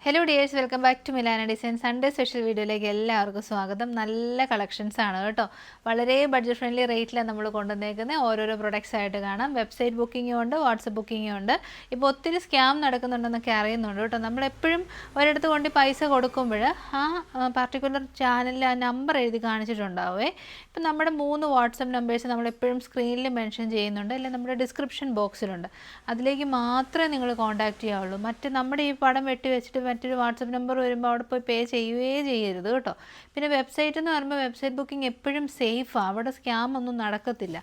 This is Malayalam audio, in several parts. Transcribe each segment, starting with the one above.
Hello dears, welcome back to Milana design. Sunday special വീഡിയോയിലേക്ക് എല്ലാവർക്കും സ്വാഗതം. നല്ല കളക്ഷൻസ് ആണ് കേട്ടോ. വളരെ ബഡ്ജറ്റ് ഫ്രണ്ട്ലി റേറ്റിലാണ് നമ്മൾ കൊണ്ടുവന്നേക്കുന്നത്. ഓരോരോ പ്രൊഡക്ട്സ് ആയിട്ട് കാണാം. വെബ്സൈറ്റ് ബുക്കിങ്ങും ഉണ്ട്, വാട്സപ്പ് ബുക്കിങ്ങും ഉണ്ട്. ഇപ്പോൾ ഒത്തിരി സ്കാം നടക്കുന്നുണ്ടെന്നൊക്കെ അറിയുന്നുണ്ട് കേട്ടോ. നമ്മളെപ്പോഴും ഒരിടത്ത് കൊണ്ട് പൈസ കൊടുക്കുമ്പോൾ ആ പർട്ടിക്കുലർ ചാനലിൽ ആ നമ്പർ എഴുതി കാണിച്ചിട്ടുണ്ടാവേ. ഇപ്പം നമ്മുടെ 3 വാട്സപ്പ് നമ്പേഴ്സ് നമ്മളെപ്പോഴും സ്ക്രീനിൽ മെൻഷൻ ചെയ്യുന്നുണ്ട്, അല്ലെങ്കിൽ നമ്മുടെ ഡിസ്ക്രിപ്ഷൻ ബോക്സിലുണ്ട്. അതിലേക്ക് മാത്രമേ നിങ്ങൾ കോൺടാക്റ്റ് ചെയ്യാവുള്ളൂ. മറ്റ് നമ്മുടെ ഈ പടം വെട്ടി വെച്ചിട്ട് മറ്റൊരു വാട്സപ്പ് നമ്പർ വരുമ്പോൾ അവിടെ പോയി പേ ചെയ്യുകയേ ചെയ്യരുത് കേട്ടോ. പിന്നെ വെബ്സൈറ്റ് എന്ന് പറയുമ്പോൾ വെബ്സൈറ്റ് ബുക്കിംഗ് എപ്പോഴും സേഫാണ്. അവിടെ സ്കാം ഒന്നും നടക്കത്തില്ല.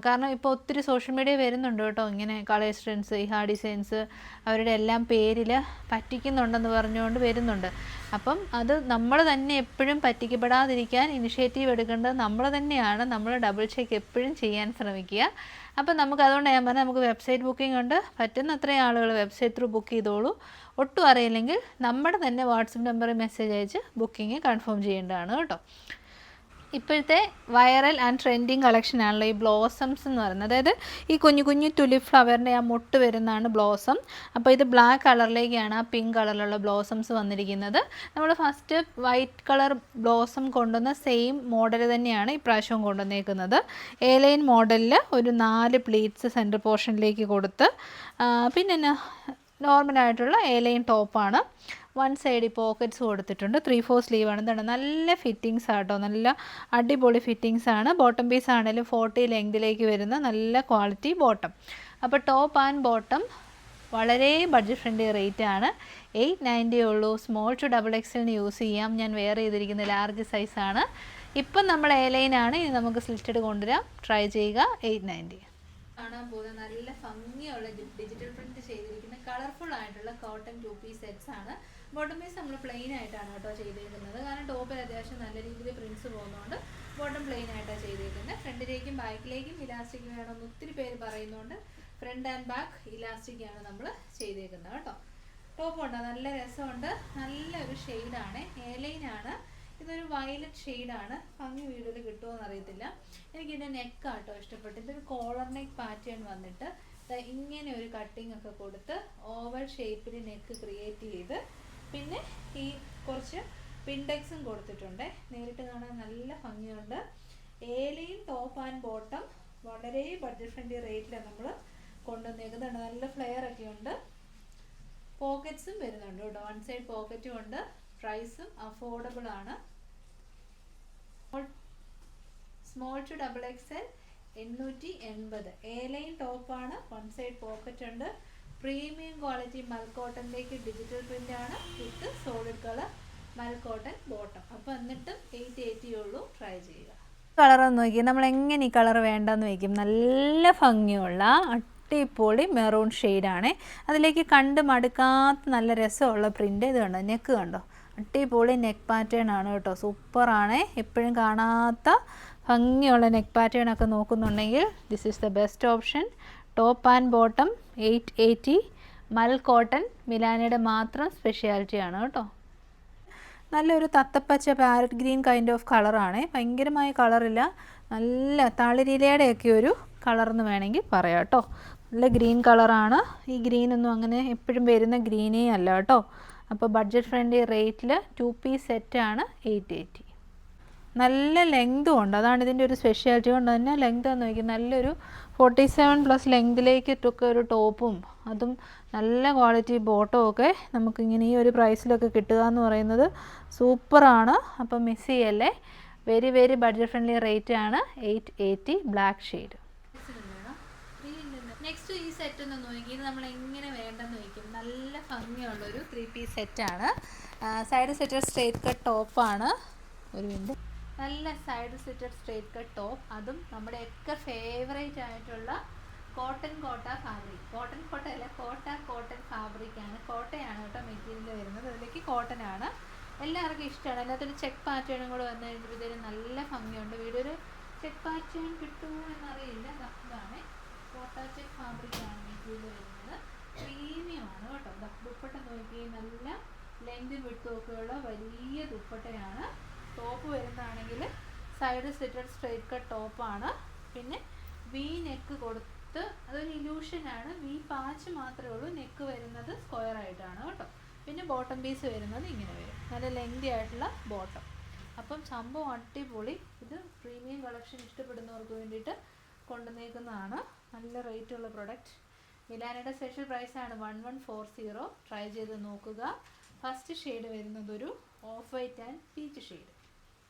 കാരണം ഇപ്പോൾ ഒത്തിരി സോഷ്യൽ മീഡിയ വരുന്നുണ്ട് കേട്ടോ. ഇങ്ങനെ കളേഴ്സ് ട്രെൻഡ്സ്, ഇഹാ ഡിസൈൻസ് അവരുടെ എല്ലാം പേരിൽ പറ്റിക്കുന്നുണ്ടെന്ന് പറഞ്ഞുകൊണ്ട് വരുന്നുണ്ട്. അപ്പം അത് നമ്മൾ തന്നെ എപ്പോഴും പറ്റിക്കപ്പെടാതിരിക്കാൻ ഇനിഷ്യേറ്റീവ് എടുക്കേണ്ടത് നമ്മൾ തന്നെയാണ്. നമ്മൾ ഡബിൾ ചെക്ക് എപ്പോഴും ചെയ്യാൻ ശ്രമിക്കുക. അപ്പം അതുകൊണ്ട് ഞാൻ പറഞ്ഞാൽ നമുക്ക് വെബ്സൈറ്റ് ബുക്കിംഗ് ഉണ്ട്. പറ്റുന്ന അത്രയും ആളുകൾ വെബ്സൈറ്റ് ത്രൂ ബുക്ക് ചെയ്തോളൂ. ഒട്ടും അറിയില്ലെങ്കിൽ നമ്മുടെ തന്നെ വാട്സപ്പ് നമ്പറിൽ മെസ്സേജ് അയച്ച് ബുക്കിംഗ് കൺഫേം ചെയ്യേണ്ടതാണ് കേട്ടോ. ഇപ്പോഴത്തെ വൈറൽ ആൻഡ് ട്രെൻഡിങ് കളക്ഷനാണല്ലോ ഈ ബ്ലോസംസ് എന്ന് പറയുന്നത്. അതായത് ഈ കുഞ്ഞു കുഞ്ഞു തുലിപ്പ് ഫ്ലവറിൻ്റെ ആ മുട്ട് വരുന്നതാണ് ബ്ലോസം. അപ്പോൾ ഇത് ബ്ലാക്ക് കളറിലേക്കാണ് ആ പിങ്ക് കളറിലുള്ള ബ്ലോസംസ് വന്നിരിക്കുന്നത്. നമ്മൾ ഫസ്റ്റ് വൈറ്റ് കളർ ബ്ലോസം കൊണ്ടുവന്ന സെയിം മോഡൽ തന്നെയാണ് ഇപ്രാവശ്യവും കൊണ്ടുവന്നേക്കുന്നത്. എ ലൈൻ മോഡലിൽ ഒരു 4 പ്ലീറ്റ്സ് സെൻറ്റർ പോർഷനിലേക്ക് കൊടുത്ത്, പിന്നെ നോർമലായിട്ടുള്ള എ ലൈൻ ടോപ്പാണ്. 1 സൈഡ് പോക്കറ്റ്സ് കൊടുത്തിട്ടുണ്ട്. 3/4 സ്ലീവാണ്. എന്താണ് നല്ല ഫിറ്റിങ്സ് ആട്ടോ, നല്ല അടിപൊളി ഫിറ്റിങ്സ് ആണ്. ബോട്ടം പീസ് ആണെങ്കിലും 40 ലെങ്തിലേക്ക് വരുന്ന നല്ല ക്വാളിറ്റി ബോട്ടം. അപ്പോൾ ടോപ്പ് ആൻഡ് ബോട്ടം വളരെ ബഡ്ജറ്റ് ഫ്രണ്ട്ലി റേറ്റ് ആണ്. 890 ഉള്ളൂ. സ്മോൾ ടു XXL യൂസ് ചെയ്യാം. ഞാൻ വെയർ ചെയ്തിരിക്കുന്ന ലാർജ് സൈസാണ്. ഇപ്പം നമ്മൾ എ ലൈനാണ്. ഇനി നമുക്ക് സ്ലിറ്റഡ് കൊണ്ടുവരാം. ട്രൈ ചെയ്യുക. 890 കാണാൻ പോകുന്ന നല്ല ഭംഗിയുള്ള ഡിജിറ്റൽ പ്രിന്റ് ചെയ്തിരിക്കുന്ന കളർഫുൾ ആയിട്ടുള്ള കോട്ടൺ 2 പീസ് സെറ്റ്സ് ആണ്. ബോട്ടം പീസ് നമ്മൾ പ്ലെയിൻ ആയിട്ടാണ് കേട്ടോ ചെയ്തിരിക്കുന്നത്. കാരണം ടോപ്പിൽ അത്യാവശ്യം നല്ല രീതിയിൽ പ്രിന്റ്സ് പോകുന്നതുകൊണ്ട് ബോട്ടം പ്ലെയിൻ ആയിട്ടാണ് ചെയ്തിരിക്കുന്നത്. ഫ്രണ്ടിലേക്കും ബാക്കിലേക്കും ഇലാസ്റ്റിക് വേണമെന്ന് ഒത്തിരി പേര് പറയുന്നതുകൊണ്ട് ഫ്രണ്ട് ആൻഡ് ബാക്ക് ഇലാസ്റ്റിക് ആണ് നമ്മൾ ചെയ്തേക്കുന്നത് കേട്ടോ. ടോപ്പ് ഉണ്ടോ, നല്ല രസമുണ്ട്. നല്ലൊരു ഷെയ്ഡാണ്, എ ലൈനാണ്. ഇതൊരു വയലറ്റ് ഷെയ്ഡാണ്. ഭംഗി വീഡിയോയിൽ കിട്ടുമോ എന്നറിയത്തില്ല. എനിക്കിതിൻ്റെ നെക്കാട്ടോ ഇഷ്ടപ്പെട്ടു. ഇതൊരു കോളർ നെക്ക് പാറ്റേൺ വന്നിട്ട് ഇങ്ങനെ ഒരു കട്ടിങ് ഒക്കെ കൊടുത്ത് ഓവൽ ഷേപ്പിൽ നെക്ക് ക്രിയേറ്റ് ചെയ്ത്, പിന്നെ ഈ കുറച്ച് പിൻഡെക്സും കൊടുത്തിട്ടുണ്ട്. നേരിട്ട് കാണാൻ നല്ല ഭംഗിയുണ്ട്. ഏലയും ടോപ്പ് ആൻഡ് ബോട്ടം വളരെ ബഡ്ജറ്റ് ഫ്രണ്ട്ലി റേറ്റിലാണ് നമ്മൾ കൊണ്ടുവന്നേക്കുന്നത്. നല്ല ഫ്ലെയർ ഒക്കെ ഉണ്ട്. പോക്കറ്റ്സും വരുന്നുണ്ട് കേട്ടോ. 1 സൈഡ് പോക്കറ്റും ഉണ്ട്. പ്രൈസും അഫോർഡബിൾ ആണ്. Small to XXL 880. A line ടോപ്പാണ്. 1 സൈഡ് പോക്കറ്റ് ഉണ്ട്. പ്രീമിയം ക്വാളിറ്റി മൽക്കോട്ടനിലേക്ക് ഡിജിറ്റൽ പ്രിന്റ് ആണ്. വിത്ത് സോളിഡ് കളർ മൽക്കോട്ടൻ ബോട്ടം. അപ്പോൾ എന്നിട്ടും 880 ഉള്ളൂ. ട്രൈ ചെയ്യുക. കളറൊന്ന് നോക്കി, നമ്മൾ എങ്ങനെ ഈ കളർ വേണ്ടെന്ന് വയ്ക്കും. നല്ല ഭംഗിയുള്ള അടിപൊളി മെറൂൺ ഷെയ്ഡാണ്. അതിലേക്ക് കണ്ട് മടുക്കാത്ത നല്ല രസമുള്ള പ്രിന്റ്. ഇത് കണ്ടോ, നെക്ക് കണ്ടോ, അടിപൊളി നെക്ക് പാറ്റേൺ ആണ് കേട്ടോ. സൂപ്പറാണ്. എപ്പോഴും കാണാത്ത ഭംഗിയുള്ള നെക്ക് പാറ്റേൺ ഒക്കെ നോക്കുന്നുണ്ടെങ്കിൽ this is the best option. Top and bottom 880. മൽ കോട്ടൺ മിലാനയുടെ മാത്രം സ്പെഷ്യാലിറ്റി ആണ് കേട്ടോ. നല്ലൊരു തത്തപ്പച്ച പാരറ്റ് ഗ്രീൻ കൈൻഡ് ഓഫ് കളറാണ്. ഭയങ്കരമായ കളറില്ല, നല്ല തളിരിലയുടെയൊക്കെ ഒരു കളർന്ന് വേണമെങ്കിൽ പറയാം കേട്ടോ. നല്ല ഗ്രീൻ കളറാണ്. ഈ ഗ്രീനൊന്നും അങ്ങനെ എപ്പോഴും വരുന്ന ഗ്രീനേ അല്ല കേട്ടോ. അപ്പോൾ ബഡ്ജറ്റ് ഫ്രണ്ട്ലി റേറ്റിൽ 2 പീസ് സെറ്റാണ് 880. നല്ല ലെങ്തും ഉണ്ട്. അതാണ് ഇതിൻ്റെ ഒരു സ്പെഷ്യാലിറ്റി. കൊണ്ട് തന്നെ ലെങ്ത് എന്ന് നോക്കി നല്ലൊരു 47+ ലെങ്തിലേക്കൊക്കെ ഒരു ടോപ്പും അതും നല്ല ക്വാളിറ്റി ബോട്ടവും ഒക്കെ നമുക്കിങ്ങനെ ഈ ഒരു പ്രൈസിലൊക്കെ കിട്ടുക എന്ന് പറയുന്നത് സൂപ്പറാണ്. അപ്പം മിസ് ചെയ്യല്ലേ. Very very budget friendly rate ആണ്. 880 ബ്ലാക്ക് ഷെയ്ഡ്. നെക്സ്റ്റ് ഈ സെറ്റ് ഒന്ന് നോക്കി, ഇത് നമ്മൾ എങ്ങനെ വേണ്ടെന്ന് നോക്കും. നല്ല ഭംഗിയുള്ളൊരു 3 പീസ് സെറ്റാണ്. സൈഡ് സെറ്റഡ് സ്ട്രേറ്റ് കട്ട് ടോപ്പാണ്. ഒരു മിനിറ്റ്. നല്ല സൈഡ് സെറ്റഡ് സ്ട്രേറ്റ് കട്ട് ടോപ്പ്. അതും നമ്മുടെയൊക്കെ ഫേവറേറ്റ് ആയിട്ടുള്ള കോട്ടൺ ഫാബ്രിക്. കോട്ടൺ അല്ല, കോട്ടൺ ഫാബ്രിക്കാണ്. കോട്ടയാണ് കേട്ടോ മെറ്റീരിയൽ വരുന്നത്. അതിലേക്ക് കോട്ടൺ ആണ്. എല്ലാവർക്കും ഇഷ്ടമാണ്. അതിനകത്തൊരു ചെക്ക് പാറ്റേണും കൂടെ വന്നു കഴിഞ്ഞപ്പോഴത്തേനും നല്ല ഭംഗിയുണ്ട്. വീഡിയോയിൽ ചെക്ക് പാറ്റേൺ കിട്ടുമോ എന്നറിയില്ല. ഇതാണ് കോട്ടാച്ചെക്ക് ഫാബ്രിക്കാണ് മെറ്റീരിയൽ വരുന്നത്. പ്രീമിയമാണ് കേട്ടോ. ദുപ്പട്ട നോക്കി, നല്ല ലെങ്ത് വിട്ടുമൊക്കെയുള്ള വലിയ ദുപ്പട്ടയാണ്. ടോപ്പ് വരുന്നതാണെങ്കിൽ സൈഡ് സ്ലിറ്റഡ് സ്ട്രേറ്റ് കട്ട് ടോപ്പാണ്. പിന്നെ വി നെക്ക് കൊടുത്ത്, അതൊരു ഇലൂഷനാണ്. വി പാച്ച് മാത്രമേ ഉള്ളൂ. നെക്ക് വരുന്നത് സ്ക്വയർ ആയിട്ടാണ് കേട്ടോ. പിന്നെ ബോട്ടം പീസ് വരുന്നത് ഇങ്ങനെ വരും, നല്ല ലെങ്തി ആയിട്ടുള്ള ബോട്ടം. അപ്പം സംഭവം അടിപൊളി. ഇത് പ്രീമിയം കളക്ഷൻ ഇഷ്ടപ്പെടുന്നവർക്ക് വേണ്ടിയിട്ട് കൊണ്ടുവന്നേക്കുന്നതാണ്. നല്ല റേറ്റുള്ള പ്രൊഡക്റ്റ്. മിലാനയുടെ സ്പെഷ്യൽ പ്രൈസാണ് 1140. ട്രൈ ചെയ്ത് നോക്കുക. ഫസ്റ്റ് ഷെയ്ഡ് വരുന്നത് ഒരു off white and peach shade.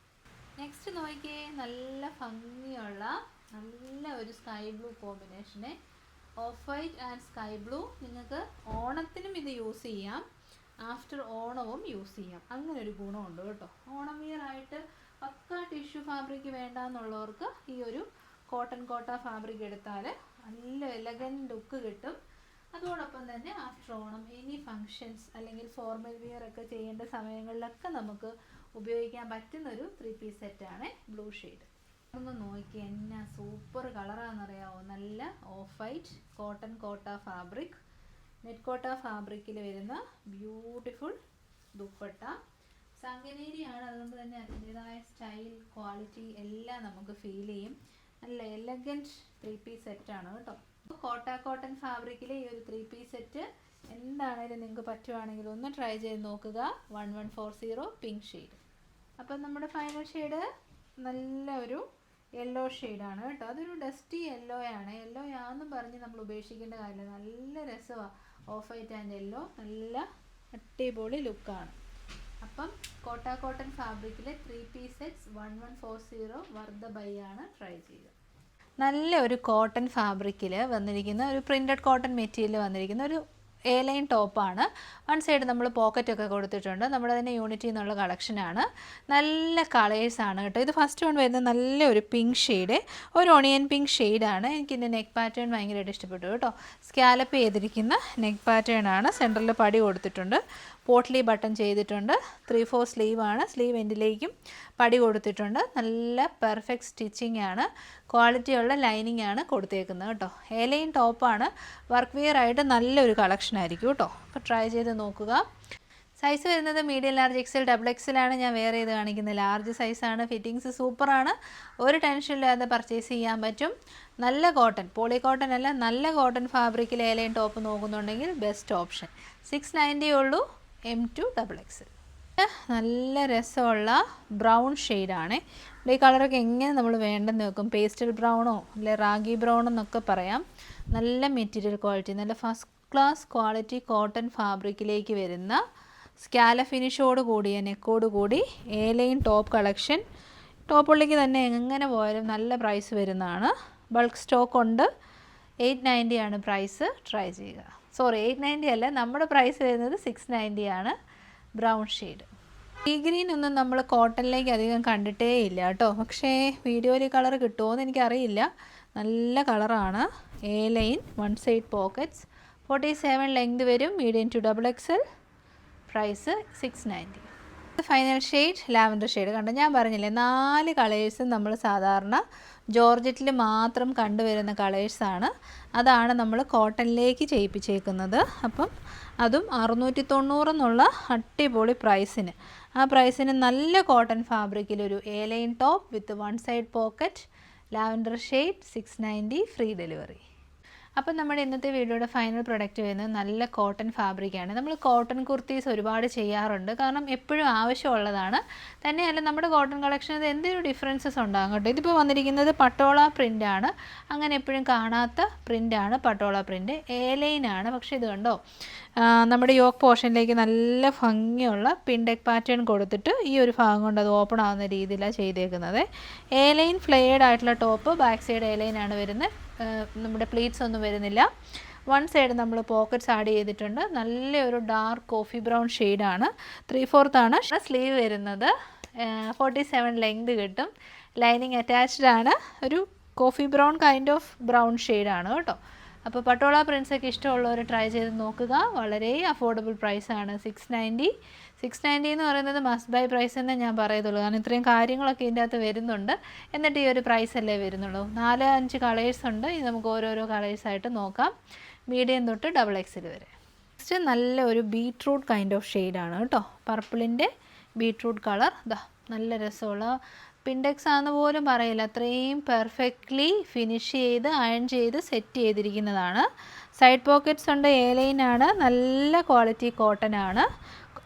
Next നോക്കിയേ, നല്ല ഭംഗിയുള്ള നല്ല ഒരു സ്കൈ ബ്ലൂ കോമ്പിനേഷനെ. Off white and sky blue. നിങ്ങൾക്ക് ഓണത്തിനും ഇത് യൂസ് ചെയ്യാം, ആഫ്റ്റർ ഓണവും യൂസ് ചെയ്യാം. അങ്ങനെ ഒരു ഗുണമുണ്ട് കേട്ടോ. ഓണം വിയർ ആയിട്ട് പക്ക ടിഷ്യൂ ഫാബ്രിക് വേണ്ടാന്നുള്ളവർക്ക് ഈ ഒരു കോട്ടൺ കോട്ട ഫാബ്രിക് എടുത്താൽ നല്ല എലഗൻറ്റ് ലുക്ക് കിട്ടും. അതോടൊപ്പം തന്നെ ആഫ്റ്റർ ഓണം എനി ഫങ്ഷൻസ് അല്ലെങ്കിൽ ഫോർമൽ വിയർ ഒക്കെ ചെയ്യേണ്ട സമയങ്ങളിലൊക്കെ നമുക്ക് ഉപയോഗിക്കാൻ പറ്റുന്നൊരു 3 പീസ് സെറ്റാണ് ബ്ലൂ ഷെയ്ഡ്. ഒന്ന് നോക്കി, എന്നാ സൂപ്പർ കളറാണെന്നറിയാമോ. നല്ല ഓഫ് വൈറ്റ് കോട്ടൺ കോട്ട ഫാബ്രിക്, നെറ്റ് കോട്ട ഫാബ്രിക്കിൽ വരുന്ന ബ്യൂട്ടിഫുൾ ദുപ്പട്ട. സംഗനേരിയാണ്, അതുകൊണ്ട് തന്നെ അതിൻ്റെതായ സ്റ്റൈൽ ക്വാളിറ്റി എല്ലാം നമുക്ക് ഫീൽ ചെയ്യും. നല്ല എലഗൻറ്റ് 3 പീസ് സെറ്റാണ് കേട്ടോ. കോട്ടൺ ഫാബ്രിക്കിൽ ഈ ഒരു 3 പീസ് സെറ്റ് എന്താണേലും നിങ്ങൾക്ക് പറ്റുവാണെങ്കിൽ ഒന്ന് ട്രൈ ചെയ്ത് നോക്കുക. 1140 പിങ്ക് ഷെയ്ഡ്. അപ്പം നമ്മുടെ ഫൈനൽ ഷെയ്ഡ് നല്ല ഒരു യെല്ലോ ഷെയ്ഡാണ് കേട്ടോ. അതൊരു ഡസ്റ്റി യെല്ലോ ആണ്. യെല്ലോ ആണെന്നും പറഞ്ഞ് നമ്മൾ ഉപേക്ഷിക്കേണ്ട കാര്യമില്ല. നല്ല രസമാണ്. ഓഫ് വൈറ്റ് ആൻഡ് യെല്ലോ നല്ല അടിപൊളി ലുക്കാണ്. അപ്പം കോട്ടൺ ഫാബ്രിക്കിലെ 3 പീസ് സെറ്റ്സ് 1140 വർദ്ധ ബൈ ആണ്. ട്രൈ ചെയ്യുക. നല്ല ഒരു കോട്ടൺ ഫാബ്രിക്കിൽ വന്നിരിക്കുന്ന ഒരു പ്രിൻറ്റഡ് കോട്ടൺ മെറ്റീരിയൽ വന്നിരിക്കുന്ന ഒരു എ ലൈൻ ടോപ്പാണ്. വൺ സൈഡ് നമ്മൾ പോക്കറ്റൊക്കെ കൊടുത്തിട്ടുണ്ട്. നമ്മുടെ തന്നെ യൂണിറ്റിൽ നിന്നുള്ള കളക്ഷനാണ്. നല്ല കളേഴ്സാണ് കേട്ടോ. ഇത് ഫസ്റ്റ് വൺ വരുന്നത് നല്ല ഒരു പിങ്ക് ഷെയ്ഡ്, ഒരു ഒണിയൻ പിങ്ക് ഷെയ്ഡാണ്. എനിക്കിൻ്റെ നെക്ക് പാറ്റേൺ ഭയങ്കരമായിട്ട് ഇഷ്ടപ്പെട്ടു കേട്ടോ. സ്കാലപ്പ് ചെയ്തിരിക്കുന്ന നെക്ക് പാറ്റേൺ ആണ്. സെൻറ്ററിൽ പടി കൊടുത്തിട്ടുണ്ട്, പോട്ട്ലി ബട്ടൺ ചെയ്തിട്ടുണ്ട്. 3/4 സ്ലീവാണ്. സ്ലീവ് എൻഡിലേക്കും പടി കൊടുത്തിട്ടുണ്ട്. നല്ല പെർഫെക്റ്റ് സ്റ്റിച്ചിങ് ആണ്. ക്വാളിറ്റിയുള്ള ലൈനിങ് ആണ് കൊടുത്തേക്കുന്നത് കേട്ടോ. എ ലൈൻ ടോപ്പാണ്. വർക്ക് വെയർ ആയിട്ട് നല്ലൊരു കളക്ഷൻ ആയിരിക്കും കേട്ടോ. അപ്പോൾ ട്രൈ ചെയ്ത് നോക്കുക. സൈസ് വരുന്നത് medium, large, XL, double XL ആണ് ഞാൻ വെയർ ചെയ്ത് കാണിക്കുന്നത്. ലാർജ് സൈസാണ്. ഫിറ്റിങ്സ് സൂപ്പറാണ്. ഒരു ടെൻഷനില്ലാതെ പർച്ചേസ് ചെയ്യാൻ പറ്റും. നല്ല കോട്ടൺ, പോളി കോട്ടൺ അല്ല, നല്ല കോട്ടൺ ഫാബ്രിക്കിൽ എ ലൈൻ ടോപ്പ് നോക്കുന്നുണ്ടെങ്കിൽ ബെസ്റ്റ് ഓപ്ഷൻ. 690 ഉള്ളൂ. M2 double XL. നല്ല രസമുള്ള ബ്രൗൺ ഷെയ്ഡാണ്. ഈ കളറൊക്കെ എങ്ങനെ നമ്മൾ വേണ്ടെന്ന് വെക്കും. പേസ്റ്റൽ ബ്രൗണോ അല്ലെ റാഗി ബ്രൗൺ എന്നൊക്കെ പറയാം. നല്ല മെറ്റീരിയൽ ക്വാളിറ്റി, നല്ല ഫസ്റ്റ് ക്ലാസ് ക്വാളിറ്റി കോട്ടൺ ഫാബ്രിക്കിലേക്ക് വരുന്ന സ്കാല ഫിനിഷോട് കൂടിയ നെക്കോട് കൂടി എ ലൈൻ ടോപ്പ് കളക്ഷൻ. ടോപ്പുള്ളിക്ക് തന്നെ എങ്ങനെ പോയാലും നല്ല പ്രൈസ് വരുന്നതാണ്. ബൾക്ക് സ്റ്റോക്ക് ഉണ്ട്. 890 ആണ് പ്രൈസ്. ട്രൈ ചെയ്യുക. സോറി, 890 അല്ല, നമ്മുടെ പ്രൈസ് വരുന്നത് 690 ആണ്. Brown shade. ഈ ഗ്രീൻ ഒന്നും നമ്മൾ കോട്ടണിലേക്ക് അധികം കണ്ടിട്ടേ ഇല്ല കേട്ടോ. പക്ഷേ വീഡിയോയിൽ കളർ കിട്ടുമോ എന്ന് എനിക്കറിയില്ല. നല്ല കളറാണ്. A line, one side pockets, 47 length വരും. Medium to double XL. Price 690. Final shade lavender shade. കണ്ടോ, ഞാൻ പറഞ്ഞില്ലേ 4 കളേഴ്സും നമ്മൾ സാധാരണ ജോർജറ്റിൽ മാത്രം കണ്ടുവരുന്ന കളേഴ്സാണ്. അതാണ് നമ്മൾ കോട്ടണിലേക്ക് ചെയ്യിപ്പിച്ചേക്കുന്നത്. അപ്പം അതും 690 എന്നുള്ള അടിപൊളി പ്രൈസിന്. ആ പ്രൈസിന് നല്ല കോട്ടൺ ഫാബ്രിക്കിലൊരു A line top with one side pocket, lavender shade, 690, free delivery. അപ്പം നമ്മുടെ ഇന്നത്തെ വീഡിയോയുടെ ഫൈനൽ പ്രൊഡക്റ്റ് വരുന്നത് നല്ല കോട്ടൺ ഫാബ്രിക്കാണ്. നമ്മൾ കോട്ടൺ കുർത്തീസ് ഒരുപാട് ചെയ്യാറുണ്ട്, കാരണം എപ്പോഴും ആവശ്യമുള്ളതാണ്. തന്നെയല്ല നമ്മുടെ കോട്ടൺ കളക്ഷനിൽ എന്തൊരു ഡിഫറൻസസ് ഉണ്ടാകും കേട്ടോ. ഇതിപ്പോൾ വന്നിരിക്കുന്നത് പട്ടോള പ്രിൻ്റാണ്. അങ്ങനെ എപ്പോഴും കാണാത്ത പ്രിൻ്റാണ് പട്ടോള പ്രിൻ്റ്. എ ലൈനാണ്. പക്ഷേ ഇത് കണ്ടോ, നമ്മുടെ യോക്ക് പോർഷനിലേക്ക് നല്ല ഭംഗിയുള്ള പിൻഡെക്ക് പാറ്റേൺ കൊടുത്തിട്ട് ഈ ഒരു ഭാഗം കൊണ്ട് അത് ഓപ്പൺ ആവുന്ന രീതിയിലാണ് ചെയ്തേക്കുന്നത്. എ ലൈൻ ഫ്ലെയർഡ് ആയിട്ടുള്ള ടോപ്പ്, ബാക്ക് സൈഡ് എ ലൈനാണ് വരുന്നത്. നമ്മുടെ പ്ലീറ്റ്സ് ഒന്നും വരുന്നില്ല. വൺ സൈഡ് നമ്മൾ പോക്കറ്റ്സ് ആഡ് ചെയ്തിട്ടുണ്ട്. നല്ലൊരു ഡാർക്ക് കോഫി ബ്രൗൺ ഷെയ്ഡാണ്. 3/4 ആണ് സ്ലീവ് വരുന്നത്. 47 ലെങ്ത് കിട്ടും. ലൈനിങ് അറ്റാച്ച്ഡ് ആണ്. ഒരു coffee brown kind of brown ഷെയ്ഡാണ് കേട്ടോ. അപ്പോൾ പട്ടോള പ്രിൻസൊക്കെ ഇഷ്ടമുള്ളവർ ട്രൈ ചെയ്ത് നോക്കുക. വളരെ അഫോർഡബിൾ പ്രൈസാണ്. 690 എന്ന് പറയുന്നത് മസ്റ്റ് ബൈ പ്രൈസ് എന്നേ ഞാൻ പറയത്തുള്ളൂ. കാരണം ഇത്രയും കാര്യങ്ങളൊക്കെ ഇതിൻ്റെ അകത്ത് വരുന്നുണ്ട്. എന്നിട്ട് ഈ ഒരു പ്രൈസല്ലേ വരുന്നുള്ളൂ. 4-5 കളേഴ്സ് ഉണ്ട്. ഇത് നമുക്ക് ഓരോരോ കളേഴ്സായിട്ട് നോക്കാം. മീഡിയം തൊട്ട് ഡബിൾ എക്സൽ വരെ. നെക്സ്റ്റ് നല്ല ഒരു ബീട്രൂട്ട് കൈൻഡ് ഓഫ് ഷെയ്ഡാണ് കേട്ടോ. പർപ്പിളിൻ്റെ ബീട്രൂട്ട് കളർ. നല്ല രസമുള്ള പിൻഡെക്സ് ആണെന്ന് പോലും പറയില്ല, അത്രയും പെർഫെക്റ്റ്ലി ഫിനിഷ് ചെയ്ത് അയൺ ചെയ്ത് സെറ്റ് ചെയ്തിരിക്കുന്നതാണ്. സൈഡ് പോക്കറ്റ്സ് ഉണ്ട്, A-ലൈനാണ്, നല്ല ക്വാളിറ്റി കോട്ടൺ ആണ്,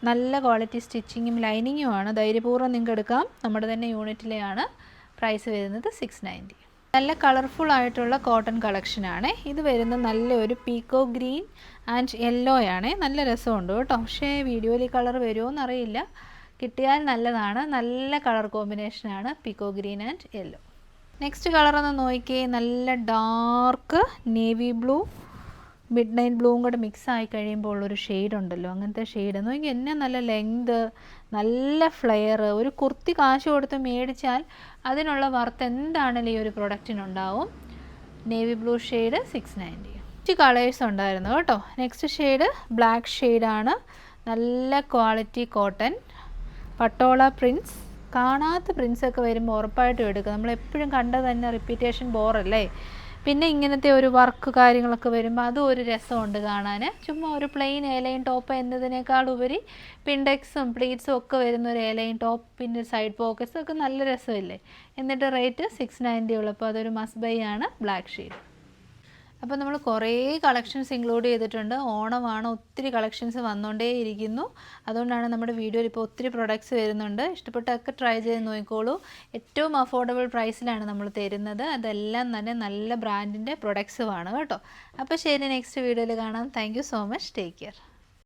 നല്ല ക്വാളിറ്റി സ്റ്റിച്ചിങ്ങും ലൈനിങ്ങും ആണ്. ധൈര്യപൂർവ്വം നിങ്ങൾക്ക് എടുക്കാം, നമ്മുടെ തന്നെ യൂണിറ്റിലെയാണ്. പ്രൈസ് വരുന്നത് 690. നല്ല കളർഫുൾ ആയിട്ടുള്ള കോട്ടൺ കളക്ഷനാണ് ഇത് വരുന്നത്. നല്ലൊരു പീക്കോ ഗ്രീൻ ആൻഡ് യെല്ലോ ആണ്, നല്ല രസമുണ്ട് കേട്ടോ. പക്ഷേ വീഡിയോയിൽ ഈ കളർ വരുമോ എന്നറിയില്ല, കിട്ടിയാൽ നല്ലതാണ്. നല്ല കളർ കോമ്പിനേഷനാണ് peacock green and yellow. Next കളറൊന്ന് നോക്കിയേ, നല്ല dark navy blue midnight ബ്ലൂവും കൂടെ മിക്സ് ആയി കഴിയുമ്പോൾ ഉള്ളൊരു ഷെയ്ഡ് ഉണ്ടല്ലോ, അങ്ങനത്തെ ഷെയ്ഡ് നോക്കി എന്നെ നല്ല ലെങ്ത്, നല്ല ഫ്ലെയർ. ഒരു കുർത്തി കാശ് കൊടുത്ത് മേടിച്ചാൽ അതിനുള്ള വർത്ത് എന്താണെങ്കിലും ഈ ഒരു പ്രൊഡക്റ്റിനുണ്ടാവും. Navy blue shade 690. 5 കളേഴ്സ് ഉണ്ടായിരുന്നു കേട്ടോ. നെക്സ്റ്റ് ഷെയ്ഡ് ബ്ലാക്ക് ഷെയ്ഡാണ്, നല്ല ക്വാളിറ്റി കോട്ടൺ, പട്ടോള പ്രിൻസ്. കാണാത്ത പ്രിൻസൊക്കെ വരുമ്പോൾ ഉറപ്പായിട്ടും എടുക്കുക, നമ്മളെപ്പോഴും കണ്ടത് തന്നെ റിപ്പീറ്റേഷൻ ബോറല്ലേ. പിന്നെ ഇങ്ങനത്തെ ഒരു വർക്ക് കാര്യങ്ങളൊക്കെ വരുമ്പോൾ അതും ഒരു രസമുണ്ട് കാണാൻ. ചുമ്മാ ഒരു പ്ലെയിൻ A-ലൈൻ ടോപ്പ് എന്നതിനേക്കാൾ ഉപരി പിൻഡെക്സും പ്ലീറ്റ്സും ഒക്കെ വരുന്ന ഒരു A-ലൈൻ ടോപ്പ്, പിന്നെ സൈഡ് പോക്കറ്റ്സും ഒക്കെ നല്ല രസമില്ലേ. എന്നിട്ട് റേറ്റ് 690 ഉള്ളപ്പോൾ അതൊരു മസ്റ്റ് ബൈ ആണ്. Black shade. അപ്പോൾ നമ്മൾ കുറേ കളക്ഷൻസ് ഇൻക്ലൂഡ് ചെയ്തിട്ടുണ്ട്. ഓണമാണ്, ഒത്തിരി കളക്ഷൻസ് വന്നുകൊണ്ടേയിരിക്കുന്നു. അതുകൊണ്ടാണ് നമ്മുടെ വീഡിയോയിൽ ഇപ്പോൾ ഒത്തിരി പ്രൊഡക്ട്സ് വരുന്നുണ്ട്. ഇഷ്ടപ്പെട്ടൊക്കെ ട്രൈ ചെയ്ത് നോക്കിക്കോളൂ. ഏറ്റവും അഫോർഡബിൾ പ്രൈസിലാണ് നമ്മൾ തരുന്നത്. അതെല്ലാം തന്നെ നല്ല ബ്രാൻഡിൻ്റെ പ്രൊഡക്ട്സുമാണ് കേട്ടോ. അപ്പോൾ ശരി, നെക്സ്റ്റ് വീഡിയോയിൽ കാണാം. Thank you so much. Take care.